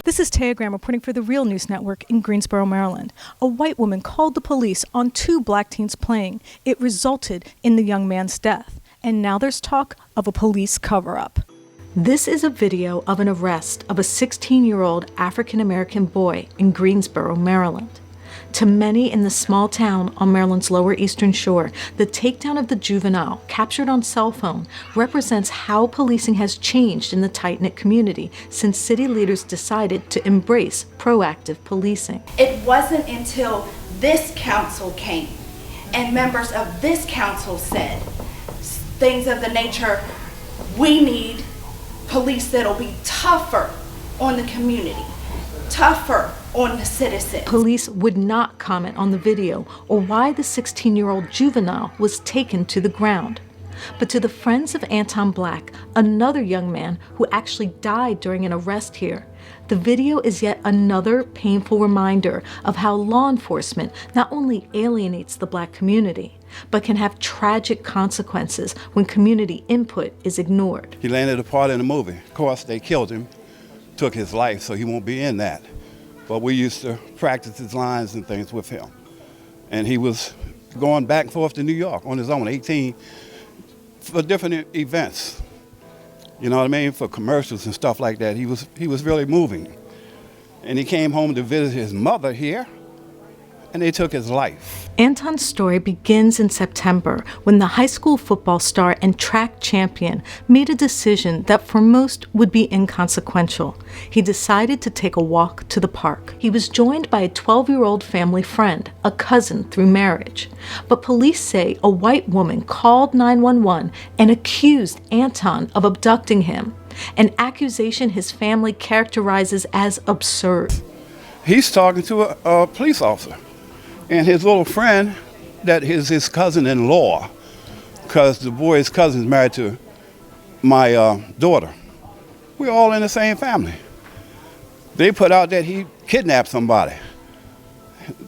This is Tayagram reporting for the Real News Network in Greensboro, Maryland. A white woman called the police on two black teens playing. It resulted in the young man's death. And now there's talk of a police cover-up. This is a video of an arrest of a 16-year-old African-American boy in Greensboro, Maryland. To many in the small town on Maryland's Lower Eastern Shore, the takedown of the juvenile, captured on cell phone, represents how policing has changed in the tight-knit community since city leaders decided to embrace proactive policing. It wasn't until this council came and members of this council said things of the nature, we need police that'll be tougher on the community, tougher on the citizen. Police would not comment on the video or why the 16-year-old juvenile was taken to the ground. But to the friends of Anton Black, another young man who actually died during an arrest here, the video is yet another painful reminder of how law enforcement not only alienates the black community, but can have tragic consequences when community input is ignored. He landed a part in the movie. Of course, they killed him, took his life, so he won't be in that. But we used to practice his lines and things with him. And he was going back and forth to New York on his own, 18, for different events. You know what I mean? For commercials and stuff like that. He was really moving. And he came home to visit his mother here, and they took his life. Anton's story begins in September when the high school football star and track champion made a decision that for most would be inconsequential. He decided to take a walk to the park. He was joined by a 12-year-old family friend, a cousin through marriage. But police say a white woman called 911 and accused Anton of abducting him, an accusation his family characterizes as absurd. He's talking to a police officer. And his little friend, that is his cousin-in-law, because the boy's cousin is married to my daughter. We're all in the same family. They put out that he kidnapped somebody.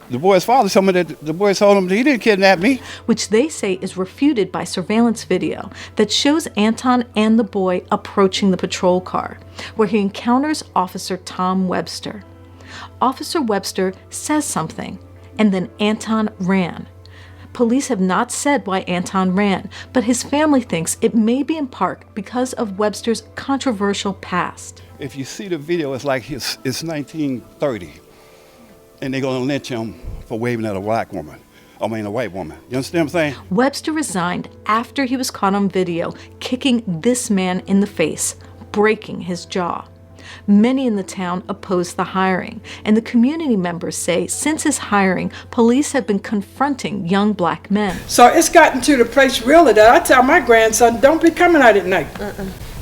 The boy's father told me that the boy told him that he didn't kidnap me. Which they say is refuted by surveillance video that shows Anton and the boy approaching the patrol car, where he encounters Officer Tom Webster. Officer Webster says something, and then Anton ran. Police have not said why Anton ran, but his family thinks it may be in part because of Webster's controversial past. If you see the video, it's like it's 1930, and they're gonna lynch him for waving at a white woman. You understand what I'm saying? Webster resigned after he was caught on video kicking this man in the face, breaking his jaw. Many in the town oppose the hiring, and the community members say since his hiring, police have been confronting young black men. So it's gotten to the place really that I tell my grandson, don't be coming out at night.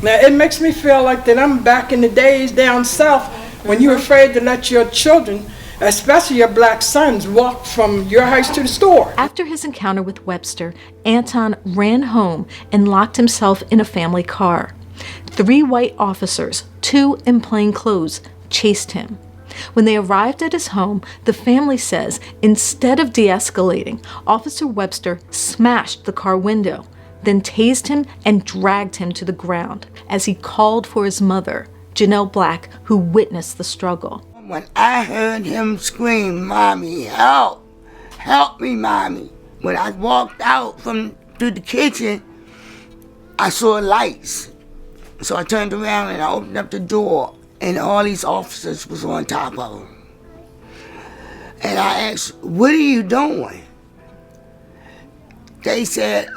Now it makes me feel like that I'm back in the days down south when you're afraid to let your children, especially your black sons, walk from your house to the store. After his encounter with Webster, Anton ran home and locked himself in a family car. 3 white officers, 2 in plain clothes, chased him. When they arrived at his home, the family says instead of de-escalating, Officer Webster smashed the car window, then tased him and dragged him to the ground as he called for his mother, Janelle Black, who witnessed the struggle. When I heard him scream, "Mommy, help! Help me, Mommy!" When I walked out through the kitchen, I saw lights. So I turned around and I opened up the door, and all these officers was on top of him. And I asked, "What are you doing?" They said,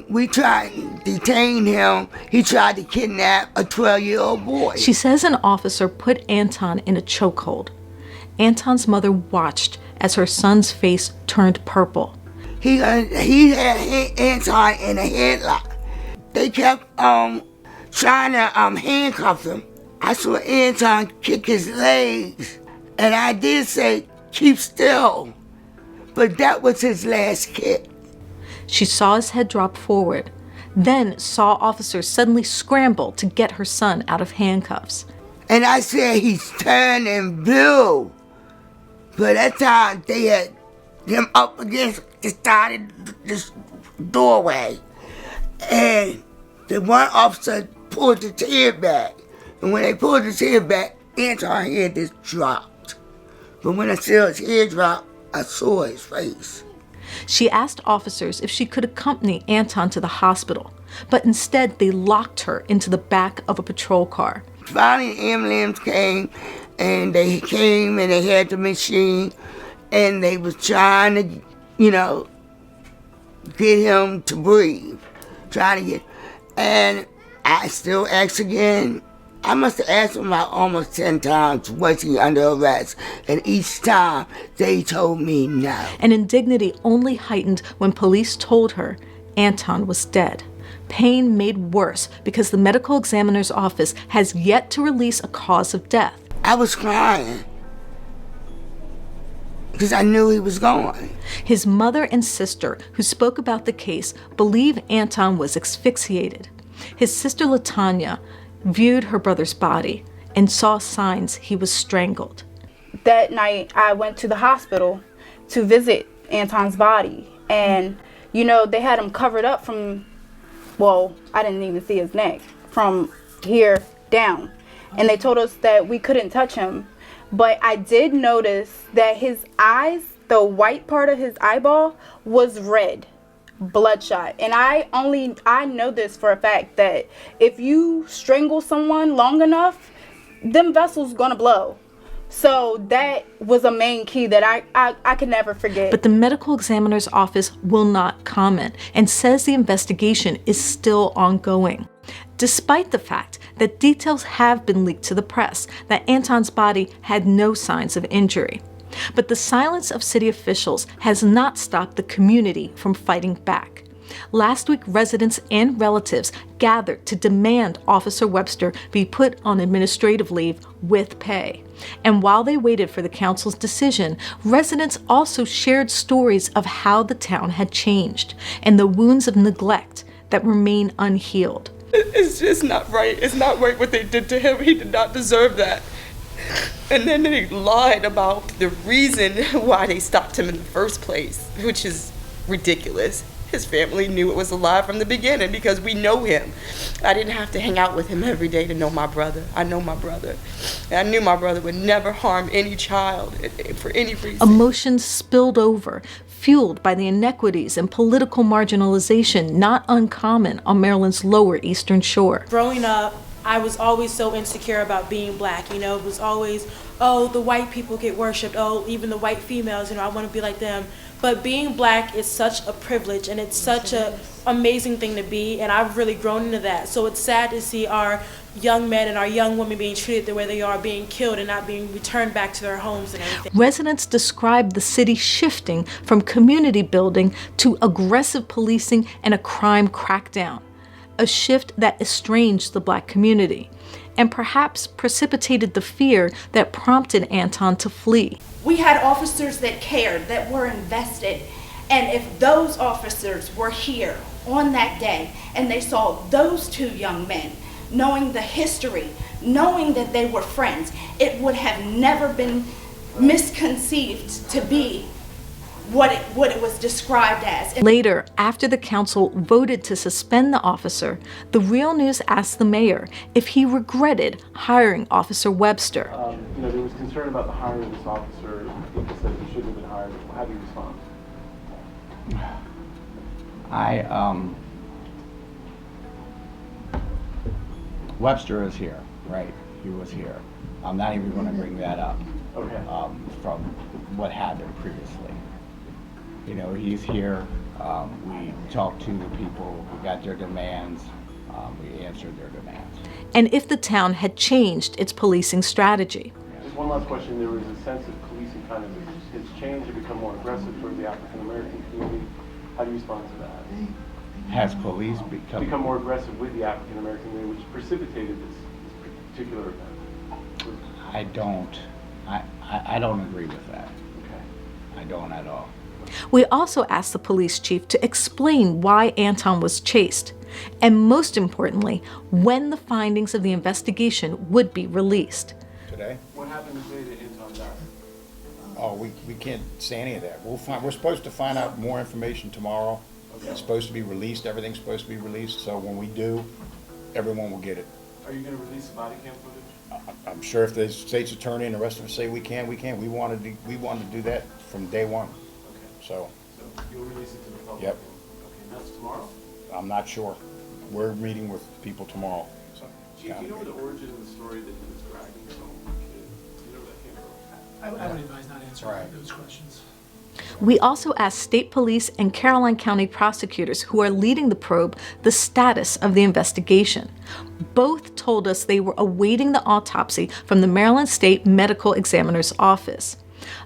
we tried to detain him. He tried to kidnap a 12-year-old boy. She says an officer put Anton in a chokehold. Anton's mother watched as her son's face turned purple. He had Anton in a headlock. They kept trying to handcuff him. I saw Anton kick his legs, and I did say, "Keep still," but that was his last kick. She saw his head drop forward, then saw officers suddenly scramble to get her son out of handcuffs. And I said, "He's turning blue." But that time, they had him up against the side of this doorway, and the one officer pulled the chair back. And when they pulled the chair back, Anton's head just dropped. But when I saw his head drop, I saw his face. She asked officers if she could accompany Anton to the hospital, but instead they locked her into the back of a patrol car. Finally, the ambulance came, and they had the machine, and they was trying to, get him to breathe, and I still asked again. I must have asked him about almost 10 times, was he under arrest? And each time, they told me no. And indignity only heightened when police told her Anton was dead. Pain made worse because the medical examiner's office has yet to release a cause of death. I was crying because I knew he was gone. His mother and sister, who spoke about the case, believe Anton was asphyxiated. His sister LaTanya viewed her brother's body and saw signs he was strangled. That night, I went to the hospital to visit Anton's body. And, they had him covered up from, I didn't even see his neck, from here down. And they told us that we couldn't touch him. But I did notice that his eyes, the white part of his eyeball, was red. Bloodshot. And I know this for a fact that if you strangle someone long enough, them vessels gonna blow. So that was a main key that I could never forget. But the medical examiner's office will not comment and says the investigation is still ongoing, despite the fact that details have been leaked to the press that Anton's body had no signs of injury. But the silence of city officials has not stopped the community from fighting back. Last week, residents and relatives gathered to demand Officer Webster be put on administrative leave with pay. And while they waited for the council's decision, residents also shared stories of how the town had changed and the wounds of neglect that remain unhealed. It's just not right. It's not right what they did to him. He did not deserve that. And then they lied about the reason why they stopped him in the first place, which is ridiculous. His family knew it was a lie from the beginning because we know him. I didn't have to hang out with him every day to know my brother. I know my brother. And I knew my brother would never harm any child for any reason. Emotions spilled over, fueled by the inequities and political marginalization not uncommon on Maryland's lower eastern shore. Growing up, I was always so insecure about being black. It was always, the white people get worshipped. Even the white females, I want to be like them. But being black is such a privilege, and it's such an amazing thing to be, and I've really grown into that. So it's sad to see our young men and our young women being treated the way they are, being killed and not being returned back to their homes and everything. Residents described the city shifting from community building to aggressive policing and a crime crackdown, a shift that estranged the black community and perhaps precipitated the fear that prompted Anton to flee. We had officers that cared, that were invested. And if those officers were here on that day and they saw those two young men, knowing the history, knowing that they were friends, it would have never been misconceived to be what it was described as. Later, after the council voted to suspend the officer, the Real News asked the mayor if he regretted hiring Officer Webster. There was concern about the hiring of this officer. People said he shouldn't have been hired. How do you respond? Webster is here, right? He was here. I'm not even going to bring that up. Okay. From what happened previously. He's here. We talked to the people. We got their demands. We answered their demands. And if the town had changed its policing strategy. Just one last question. There was a sense of policing kind of has changed and become more aggressive towards the African American community. How do you respond to that? Has police become more aggressive with the African American community, which precipitated this particular event? I don't agree with that. Okay. I don't at all. We also asked the police chief to explain why Anton was chased, and most importantly, when the findings of the investigation would be released. Today? What happened today to Anton Black? Oh, we can't say any of that. We're supposed to find out more information tomorrow. Okay. It's supposed to be released. Everything's supposed to be released. So when we do, everyone will get it. Are you going to release the body cam footage? I'm sure if the state's attorney and the rest of us say we can, we can. We wanted to do that from day one. Okay. So So you'll release it to the public? Yep. Okay, that's tomorrow? I'm not sure. We're meeting with people tomorrow. So, Chief, do you know where the origin of the story that he was dragging some kid? Do you know where that came from? I would advise not answering those questions. We also asked state police and Caroline County prosecutors who are leading the probe the status of the investigation. Both told us they were awaiting the autopsy from the Maryland State Medical Examiner's Office,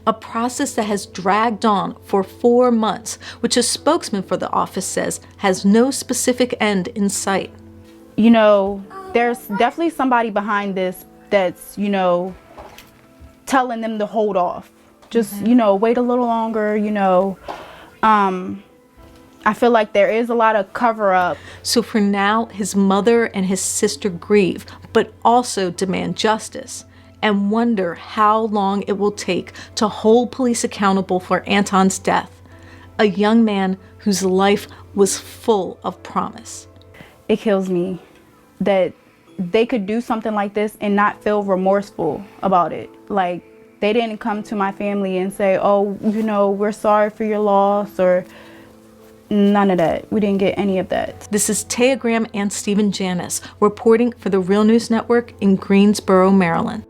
a process that has dragged on for 4 months, which a spokesman for the office says has no specific end in sight. You know, there's definitely somebody behind this that's, you know, telling them to hold off. Just, you know, wait a little longer, you know. I feel like there is a lot of cover up. So for now, his mother and his sister grieve, but also demand justice and wonder how long it will take to hold police accountable for Anton's death, a young man whose life was full of promise. It kills me that they could do something like this and not feel remorseful about it. Like, they didn't come to my family and say, oh, you know, we're sorry for your loss, or none of that. We didn't get any of that. This is Taya Graham and Stephen Janis reporting for the Real News Network in Greensboro, Maryland.